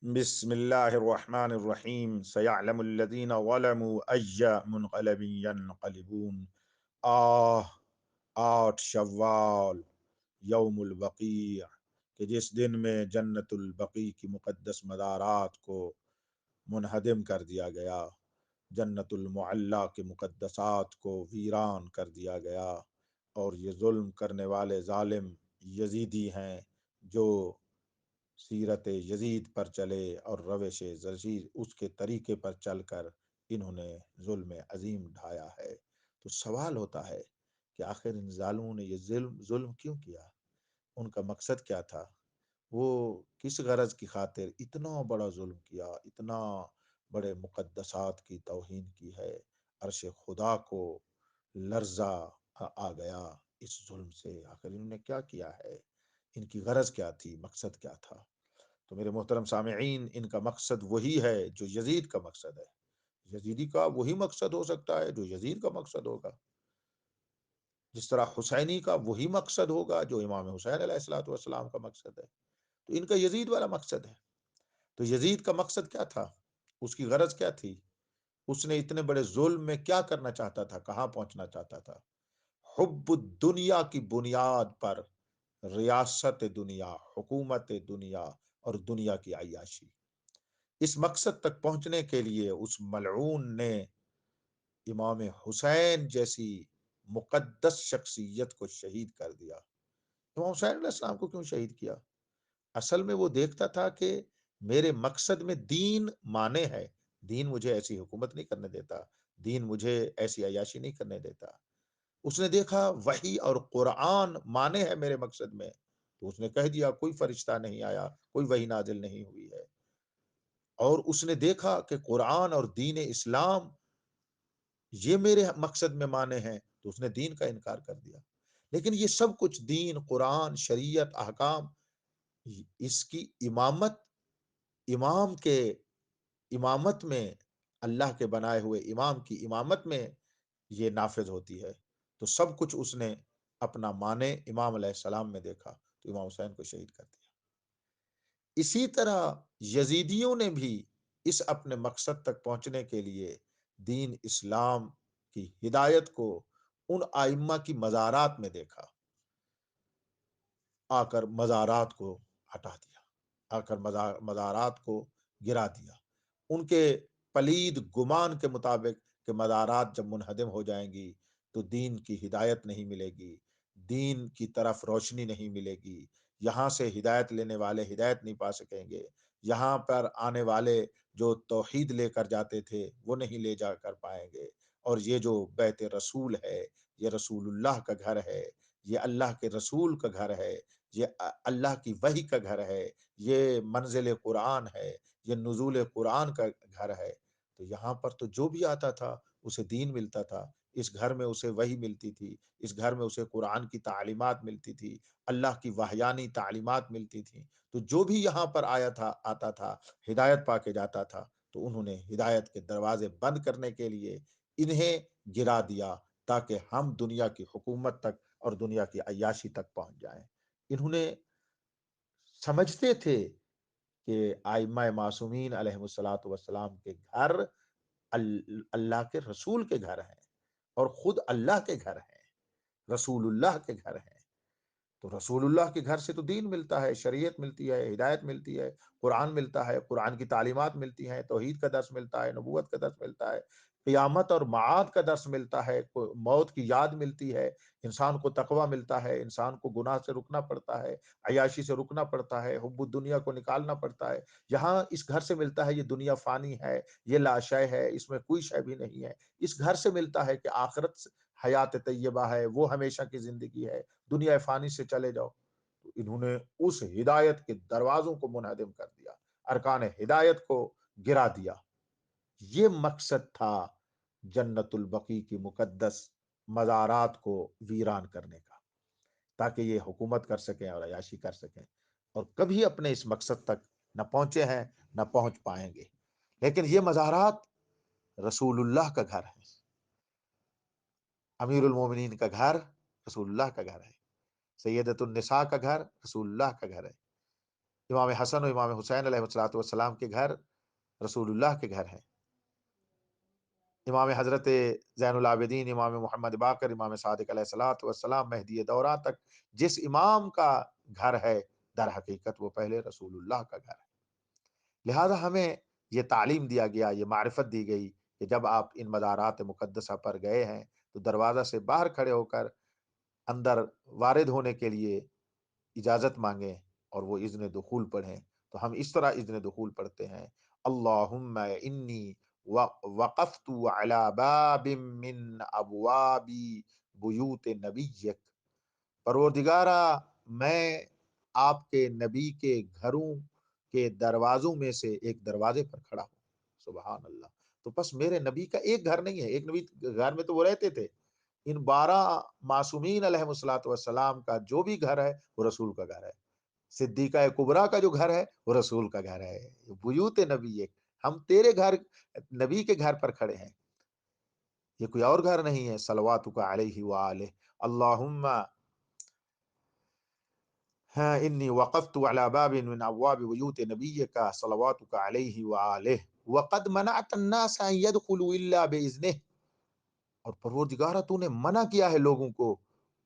بسم اللہ الرحمن الرحیم سیعلم الذین ظلموا ای منقلب ینقلبون۔ آہ 8 شوال یوم البقیع، کہ جس دن میں جنت البقیع کی مقدس مزارات کو منہدم کر دیا گیا، جنت المعلی کے مقدسات کو ویران کر دیا گیا، اور یہ ظلم کرنے والے ظالم یزیدی ہیں جو سیرت یزید پر چلے اور روش یزید اس کے طریقے پر چل کر انہوں نے ظلم عظیم ڈھایا ہے۔ تو سوال ہوتا ہے کہ آخر ان ظالموں نے یہ ظلم کیوں کیا؟ ان کا مقصد کیا تھا؟ وہ کس غرض کی خاطر اتنا بڑا ظلم کیا، اتنا بڑے مقدسات کی توہین کی ہے؟ عرش خدا کو لرزہ آ گیا اس ظلم سے۔ آخر انہوں نے کیا کیا ہے؟ ان کی غرض کیا تھی؟ مقصد کیا تھا؟ تو میرے محترم سامعین، ان کا مقصد وہی ہے جو یزید کا مقصد ہے۔ یزیدی کا وہی مقصد ہو سکتا ہے جو یزید کا مقصد ہوگا، جس طرح حسینی کا وہی مقصد ہوگا جو امام حسین علیہ الصلوۃ والسلام کا مقصد ہے۔ تو ان کا یزید والا مقصد ہے۔ تو یزید کا مقصد کیا تھا؟ اس کی غرض کیا تھی؟ اس نے اتنے بڑے ظلم میں کیا کرنا چاہتا تھا؟ کہاں پہنچنا چاہتا تھا؟ حب الدنیا کی بنیاد پر ریاست دنیا، حکومت دنیا اور دنیا کی عیاشی۔ اس مقصد تک پہنچنے کے لیے اس ملعون نے امام حسین جیسی مقدس شخصیت کو شہید کر دیا۔ امام حسین علیہ السلام کو کیوں شہید کیا؟ اصل میں وہ دیکھتا تھا کہ میرے مقصد میں دین مانے ہے، دین مجھے ایسی حکومت نہیں کرنے دیتا، دین مجھے ایسی عیاشی نہیں کرنے دیتا۔ اس نے دیکھا وحی اور قرآن مانے ہے میرے مقصد میں، تو اس نے کہہ دیا کوئی فرشتہ نہیں آیا، کوئی وحی نازل نہیں ہوئی ہے۔ اور اس نے دیکھا کہ قرآن اور دین اسلام یہ میرے مقصد میں مانے ہیں، تو اس نے دین کا انکار کر دیا۔ لیکن یہ سب کچھ دین، قرآن، شریعت، احکام، اس کی امامت، امام کے امامت میں، اللہ کے بنائے ہوئے امام کی امامت میں یہ نافذ ہوتی ہے۔ تو سب کچھ اس نے اپنا معنی امام علیہ السلام میں دیکھا، تو امام حسین کو شہید کر دیا۔ اسی طرح یزیدیوں نے بھی اس اپنے مقصد تک پہنچنے کے لیے دین اسلام کی ہدایت کو ان ائمہ کی مزارات میں دیکھا، آ کر مزارات کو ہٹا دیا، آ کر مزارات کو گرا دیا۔ ان کے پلید گمان کے مطابق کہ مزارات جب منہدم ہو جائیں گی تو دین کی ہدایت نہیں ملے گی، دین کی طرف روشنی نہیں ملے گی، یہاں سے ہدایت لینے والے ہدایت نہیں پا سکیں گے، یہاں پر آنے والے جو توحید لے کر جاتے تھے وہ نہیں لے جا کر پائیں گے، اور یہ جو بیت رسول ہے، یہ رسول اللہ کا گھر ہے، یہ اللہ کے رسول کا گھر ہے، یہ اللہ کی وحی کا گھر ہے، یہ منزل قرآن ہے، یہ نزول قرآن کا گھر ہے۔ تو یہاں پر تو جو بھی آتا تھا اسے دین ملتا تھا، اس گھر میں اسے وحی ملتی تھی، اس گھر میں اسے قرآن کی تعلیمات ملتی تھی، اللہ کی وحیانی تعلیمات ملتی تھی۔ تو جو بھی یہاں پر آتا تھا ہدایت پا کے جاتا تھا، تو انہوں نے ہدایت کے دروازے بند کرنے کے لیے انہیں گرا دیا تاکہ ہم دنیا کی حکومت تک اور دنیا کی عیاشی تک پہنچ جائیں۔ انہوں نے سمجھتے تھے کہ ائمہ معصومین علیہ الصلوۃ والسلام کے گھر اللہ کے رسول کے گھر ہیں، اور خود اللہ کے گھر ہیں، رسول اللہ کے گھر ہیں۔ تو رسول اللہ کے گھر سے تو دین ملتا ہے، شریعت ملتی ہے، ہدایت ملتی ہے، قرآن ملتا ہے، قرآن کی تعلیمات ملتی ہیں، توحید کا درس ملتا ہے، نبوت کا درس ملتا ہے، قیامت اور معاد کا درس ملتا ہے، موت کی یاد ملتی ہے، انسان کو تقوی ملتا ہے، انسان کو گناہ سے رکنا پڑتا ہے، عیاشی سے رکنا پڑتا ہے، حب الدنیا کو نکالنا پڑتا ہے۔ یہاں اس گھر سے ملتا ہے یہ دنیا فانی ہے، یہ لا شے ہے، اس میں کوئی شے بھی نہیں ہے۔ اس گھر سے ملتا ہے کہ آخرت حیات طیبہ ہے، وہ ہمیشہ کی زندگی ہے، دنیا فانی سے چلے جاؤ۔ تو انہوں نے اس ہدایت کے دروازوں کو منہدم کر دیا، ارکان ہدایت کو گرا دیا۔ یہ مقصد تھا جنت البقیع کی مقدس مزارات کو ویران کرنے کا، تاکہ یہ حکومت کر سکیں اور عیاشی کر سکیں، اور کبھی اپنے اس مقصد تک نہ پہنچے ہیں نہ پہنچ پائیں گے۔ لیکن یہ مزارات رسول اللہ کا گھر ہے، امیر المومنین کا گھر رسول اللہ کا گھر ہے، سیدۃ النساء کا گھر رسول اللہ کا گھر ہے، امام حسن و امام حسین علیہ الصلوۃ والسلام کے گھر رسول اللہ کے گھر ہیں، امام حضرت زین العابدین، امام محمد باقر، امام صادق علیہ الصلوۃ والسلام، مہدی دورہ تک جس امام کا گھر ہے، در حقیقت وہ پہلے رسول اللہ کا گھر ہے۔ لہذا ہمیں یہ تعلیم دیا گیا، یہ معرفت دی گئی کہ جب آپ ان مزارات مقدسہ پر گئے ہیں تو دروازہ سے باہر کھڑے ہو کر اندر وارد ہونے کے لیے اجازت مانگیں اور وہ اذن دخول پڑھیں۔ تو ہم اس طرح اذن دخول پڑھتے ہیں: اللہم انی وقفت علی باب من ابواب بیوت نبیک، پروردگارا میں آپ کے نبی کے گھروں کے دروازوں میں سے ایک دروازے پر کھڑا ہوں۔ سبحان اللہ! تو بس میرے نبی کا ایک گھر نہیں ہے، ایک نبی گھر میں تو وہ رہتے تھے، ان 12 معصومین علیہ الصلوۃ والسلام کا جو بھی گھر ہے وہ رسول کا گھر ہے، صدیقہ کبریٰ کا جو گھر ہے وہ رسول کا گھر ہے، بیوت نبی ایک، ہم تیرے گھر، نبی کے گھر پر کھڑے ہیں، یہ کوئی اور گھر نہیں ہے۔ صلواتک علیہ وآلہ، اللہم انی وقفت علی باب من ابواب بیوت نبیک صلواتک علیہ وآلہ وقد منعت الناس ان يدخلوا الا باذنہ، اور پروردگارہ تو نے منع کیا ہے لوگوں کو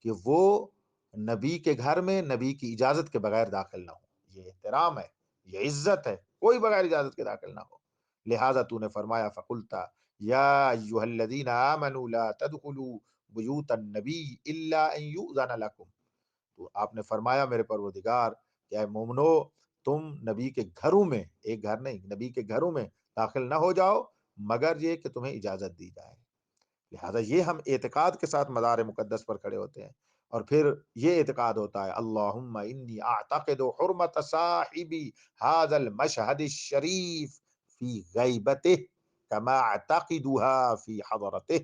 کہ وہ نبی کے گھر میں نبی کی اجازت کے بغیر داخل نہ ہو۔ یہ احترام ہے، یہ عزت ہے، کوئی بغیر اجازت کے داخل نہ ہو۔ لہذا تو نے فرمایا فقلتا یا ایھا الذین آمنوا لا تدخلوا بیوت النبی الا ان یؤذن لکم، تو آپ نے فرمایا میرے پروردگار کہ اے مومنو، تم نبی کے گھروں میں، ایک گھر نہیں، نبی کے گھروں میں داخل نہ ہو جاؤ مگر یہ کہ تمہیں اجازت دی جائے۔ لہذا یہ ہم اعتقاد کے ساتھ مزار مقدس پر کھڑے ہوتے ہیں، اور پھر یہ اعتقاد ہوتا ہے اللہم انی اعتقد حرمت صاحبی ھذا المشہد الشریف فی غیبتہ کما اعتقدها فی حضرتہ،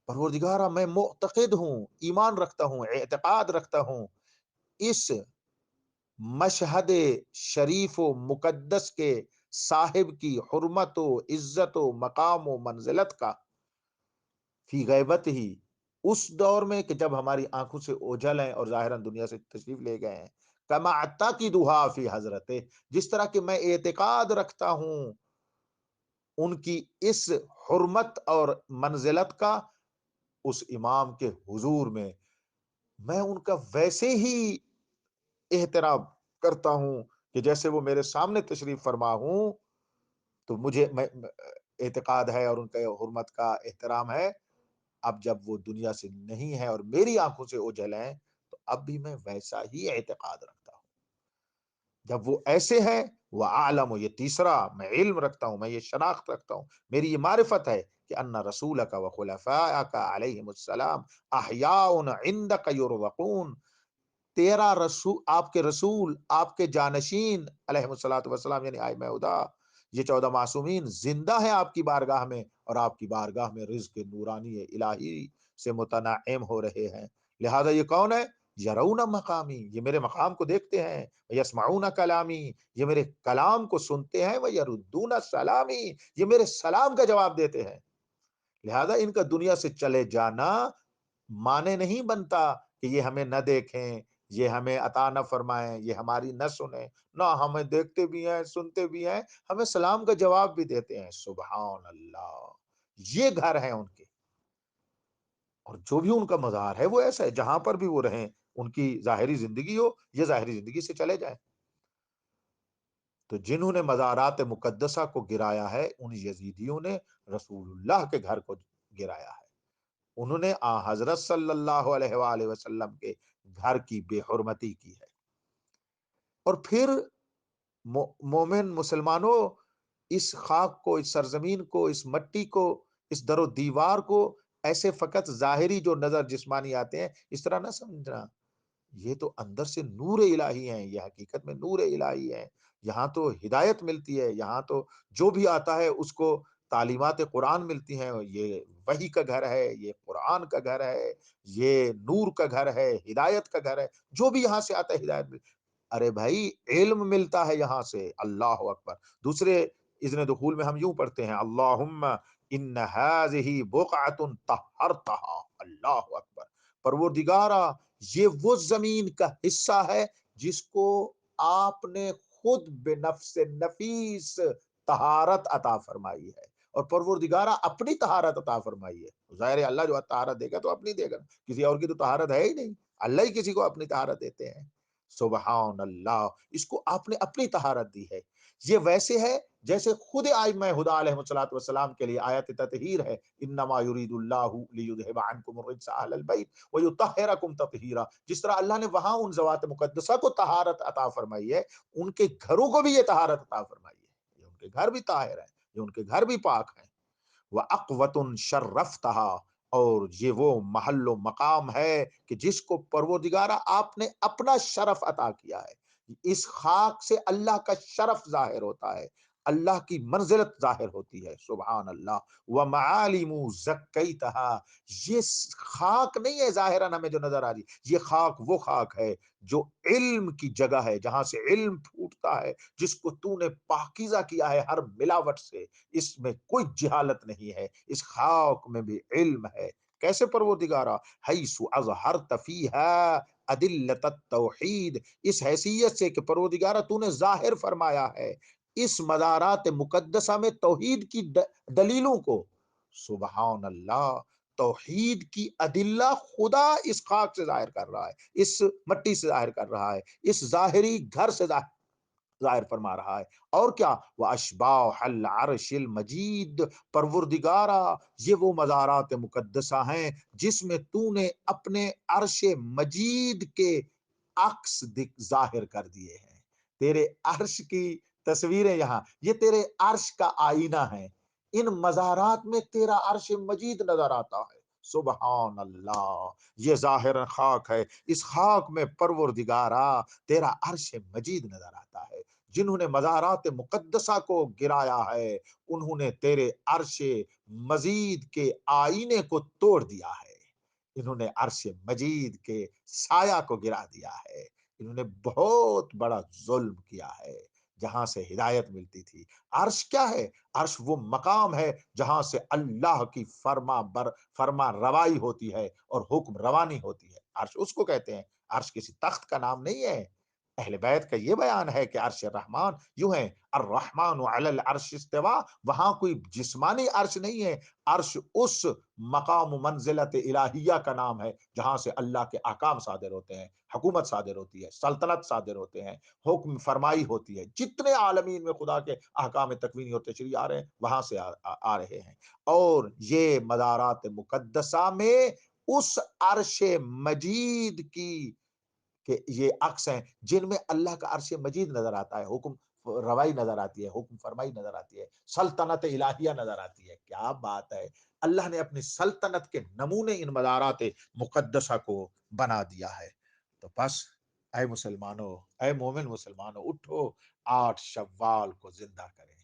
پروردگارہ میں معتقد ہوں، ایمان رکھتا ہوں، اعتقاد رکھتا ہوں اس مشہد شریف و مقدس کے صاحب کی حرمت و عزت و مقام و منزلت کا، فی غیبت ہی، اس دور میں کہ جب ہماری آنکھوں سے اوجھل ہیں اور ظاہراً دنیا سے تشریف لے گئے ہیں، کما اعتقدھا فی حضرت، جس طرح کہ میں اعتقاد رکھتا ہوں ان کی اس حرمت اور منزلت کا اس امام کے حضور میں ان کا ویسے ہی احترام کرتا ہوں کہ جیسے وہ میرے سامنے تشریف فرما ہوں، تو مجھے اعتقاد ہے اور ان کا حرمت کا احترام ہے۔ اب جب وہ دنیا سے نہیں ہے اور میری آنکھوں سے اوجھل ہیں تو اب بھی میں ویسا ہی اعتقاد رکھتا ہوں۔ جب وہ ایسے ہیں وہ عالم، یہ تیسرا، میں علم رکھتا ہوں، میں یہ شناخت رکھتا ہوں، میری یہ معرفت ہے کہ ان رسولک و خلفاءک علیہم السلام احیاء عندک یرزقون، تیرا رسول، آپ کے رسول، آپ کے جانشین علیہ الصلوۃ والسلام یعنی ائمہ ہدی، یہ 14 معصومین زندہ ہیں آپ کی بارگاہ میں، اور آپ کی بارگاہ میں رزق نورانی الہی سے متنعم ہو رہے ہیں۔ لہذا یہ کون ہے؟ یرون مقامی، یہ میرے مقام کو دیکھتے ہیں، یسمعون کلامی، یہ میرے کلام کو سنتے ہیں، ویردون سلامی، یہ میرے سلام کا جواب دیتے ہیں۔ لہذا ان کا دنیا سے چلے جانا معنی نہیں بنتا کہ یہ ہمیں نہ دیکھیں، یہ ہمیں عطا نہ فرمائیں، یہ ہماری نہ سنیں، نہ ہمیں دیکھتے بھی ہیں، سنتے بھی ہیں، ہمیں سلام کا جواب بھی دیتے ہیں۔ سبحان اللہ! یہ گھر ہیں ان کے، اور جو بھی ان کا مزار ہے وہ ایسا ہے، جہاں پر بھی وہ رہیں، ان کی ظاہری زندگی ہو، یہ ظاہری زندگی سے چلے جائیں۔ تو جنہوں نے مزارات مقدسہ کو گرایا ہے ان یزیدیوں نے رسول اللہ کے گھر کو گرایا ہے، انہوں نے حضرت صلی اللہ علیہ وآلہ وسلم کے گھر کی بے حرمتی کی ہے۔ اور پھر مومن مسلمانوں، اس خاک کو، اس سرزمین کو، اس مٹی کو، اس در و دیوار کو ایسے فقط ظاہری جو نظر جسمانی آتے ہیں اس طرح نہ سمجھنا، یہ تو اندر سے نور الہی ہیں، یہ حقیقت میں نور الہی ہے، یہاں تو ہدایت ملتی ہے، یہاں تو جو بھی آتا ہے اس کو تعلیمات قرآن ملتی ہیں، یہ وحی کا گھر ہے، یہ قرآن کا گھر ہے، یہ نور کا گھر ہے، ہدایت کا گھر ہے، جو بھی یہاں سے آتا ہے ہدایت ملتی۔ ارے بھائی، علم ملتا ہے یہاں سے، اللہ اکبر۔ دوسرے اذن دخول میں ہم یوں پڑھتے ہیں اللہم ان ہذہ بقعۃ طہرتھا، اللہ اکبر، پروردگارا یہ وہ زمین کا حصہ ہے جس کو آپ نے خود بے نفس نفیس طہارت عطا فرمائی ہے، اور پروردگارہ اپنی طہارت عطا فرمائی ہے۔ ظاہر ہے اللہ جو طہارت دے گا تو اپنی دے گا، کسی اور کی تو طہارت ہے ہی نہیں، اللہ ہی کسی کو اپنی طہارت دیتے ہیں۔ سبحان اللہ، اس کو آپ نے اپنی طہارت دی ہے۔ یہ ویسے ہے جیسے خود ائمہ ہدی علیہ الصلوۃ والسلام کے لیے آیت تطہیر ہے، انما یرید اللہ لیذھب عنکم الرجس اہل البیت ویطہرکم تطہیرا۔ جس طرح اللہ نے وہاں ان ذوات مقدسہ کو طہارت عطا فرمائی ہے، ان کے گھروں کو بھی یہ طہارت عطا فرمائی ہے، یہ ان کے گھر بھی طاہر ہیں، یہ ان کے گھر بھی پاک ہیں۔ وَأَقْوَةٌ شَرَّفْتَهَا، اور یہ وہ محل و مقام ہے کہ جس کو پروردگارہ آپ نے اپنا شرف عطا کیا ہے۔ اس خاک سے اللہ کا شرف ظاہر ہوتا ہے، اللہ کی منزلت ظاہر ہوتی ہے۔ سبحان اللہ۔ وَمَعَالِمُ زَكَّيْتَهَا، یہ خاک نہیں ہے ظاہراً ہمیں جو نظر آ رہی، یہ خاک وہ خاک ہے جو علم کی جگہ ہے، جہاں سے علم پھوٹتا ہے، جس کو تو نے پاکیزہ کیا ہے ہر ملاوٹ سے، اس میں کوئی جہالت نہیں ہے، اس خاک میں بھی علم ہے۔ کیسے پروردگارہ؟ حیث اظہرت فیہا ادلت التوحید، اس حیثیت سے کہ پروردگارہ تو نے ظاہر فرمایا ہے اس مزارات مقدسہ میں توحید کی دلیلوں کو۔ سبحان اللہ، توحید کی ادلہ خدا اس خاک سے ظاہر کر رہا ہے، اس مٹی سے ظاہر کر رہا ہے، اس ظاہری گھر سے ظاہر فرما رہا ہے۔ اور کیا؟ وَأَشْبَاحَ الْعَرْشِ الْمَجِيدِ، پروردگارہ یہ وہ مزارات مقدسہ ہیں جس میں تو نے اپنے عرش مجید کے عکس ظاہر کر دیے ہیں۔ تیرے عرش کی تصویریں یہاں، یہ تیرے عرش کا آئینہ ہے، ان مزارات میں تیرا عرش مجید نظر آتا ہے۔ سبحان اللہ، یہ ظاہر خاک ہے، اس خاک میں پروردگارہ تیرا عرش مجید نظر آتا ہے۔ جنہوں نے مزارات مقدسہ کو گرایا ہے انہوں نے تیرے عرش مجید کے آئینے کو توڑ دیا ہے، انہوں نے عرش مجید کے سایہ کو گرا دیا ہے، انہوں نے بہت بڑا ظلم کیا ہے جہاں سے ہدایت ملتی تھی۔ عرش کیا ہے؟ عرش وہ مقام ہے جہاں سے اللہ کی فرما روائی ہوتی ہے اور حکم روانی ہوتی ہے، عرش اس کو کہتے ہیں۔ عرش کسی تخت کا نام نہیں ہے۔ اہل بیت کا یہ بیان ہے کہ عرش الرحمن یوں ہے، الرحمن علی العرش استوا، وہاں کوئی جسمانی عرش نہیں ہے، عرش اس مقام و منزلت الہیہ کا نام ہے جہاں سے اللہ کے احکام صادر ہوتے ہیں، حکومت صادر ہوتی ہے، سلطنت صادر ہوتے ہیں، حکم فرمائی ہوتی ہے، جتنے عالمین میں خدا کے احکام تکوینی اور تشریعی آ رہے ہیں وہاں سے آ رہے ہیں۔ اور یہ مزارات مقدسہ میں اس عرش مجید کی کہ یہ عکس ہیں جن میں اللہ کا عرش مجید نظر آتا ہے، حکم روائی نظر آتی ہے، حکم فرمائی نظر آتی ہے، سلطنت الہیہ نظر آتی ہے۔ کیا بات ہے، اللہ نے اپنی سلطنت کے نمونے ان مزارات مقدسہ کو بنا دیا ہے۔ تو بس اے مسلمانوں، اے مومن مسلمانوں، اٹھو، 8 شوال کو زندہ کریں۔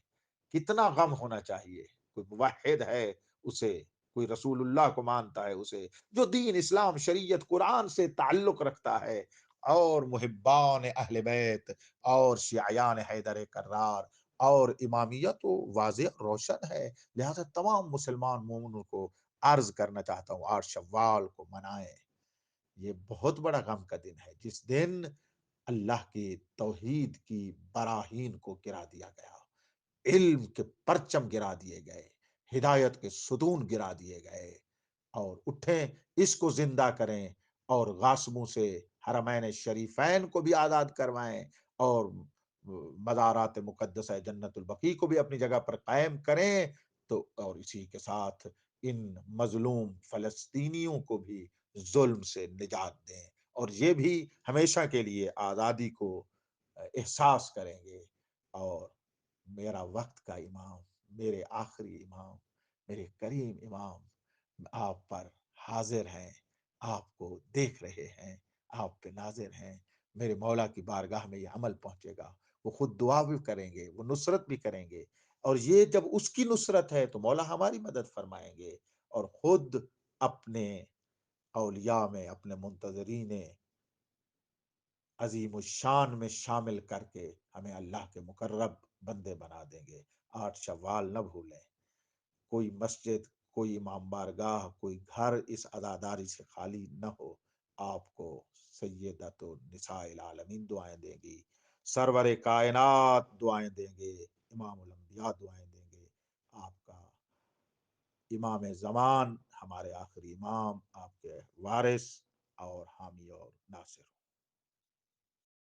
کتنا غم ہونا چاہیے، کوئی موحد ہے اسے، کوئی رسول اللہ کو مانتا ہے اسے، جو دین اسلام شریعت قرآن سے تعلق رکھتا ہے، اور محبان اہل بیت اور شیعیان حیدر کرار اور امامیہ تو واضح روشن ہے، لہذا تمام مسلمان مومنوں کو عرض کرنا چاہتا ہوں 8 شوال کو منائیں۔ یہ بہت بڑا غم کا دن ہے جس دن اللہ کی توحید کی براہین کو گرا دیا گیا، علم کے پرچم گرا دیے گئے، ہدایت کے ستون گرا دیے گئے۔ اور اٹھیں، اس کو زندہ کریں، اور غاسبوں سے حرمین شریفین کو بھی آزاد کروائیں، اور مزارات مقدسہ جنت البقیع کو بھی اپنی جگہ پر قائم کریں، تو اور اسی کے ساتھ ان مظلوم فلسطینیوں کو بھی ظلم سے نجات دیں، اور یہ بھی ہمیشہ کے لیے آزادی کو احساس کریں گے۔ اور میرا وقت کا امام، میرے آخری امام، میرے کریم امام آپ پر حاضر ہیں، آپ کو دیکھ رہے ہیں، آپ پہ ناظر ہیں۔ میرے مولا کی بارگاہ میں یہ عمل پہنچے گا، وہ خود دعا بھی کریں گے، وہ نصرت بھی کریں گے، اور یہ جب اس کی نصرت ہے تو مولا ہماری مدد فرمائیں گے، اور خود اپنے اولیاء میں اپنے منتظرین عظیم الشان میں شامل کر کے ہمیں اللہ کے مقرب بندے بنا دیں گے۔ 8 شوال نہ بھولیں، کوئی مسجد، کوئی امام بارگاہ، کوئی گھر اس عزاداری سے خالی نہ ہو۔ آپ کو سیدۃ النساء العالمین دعائیں دیں گی، سرور کائنات دعائیں دیں گے، امام الانبیاء دعائیں دیں گے، آپ کا امام زمان، ہمارے آخری امام، آپ کے وارث اور حامی اور ناصر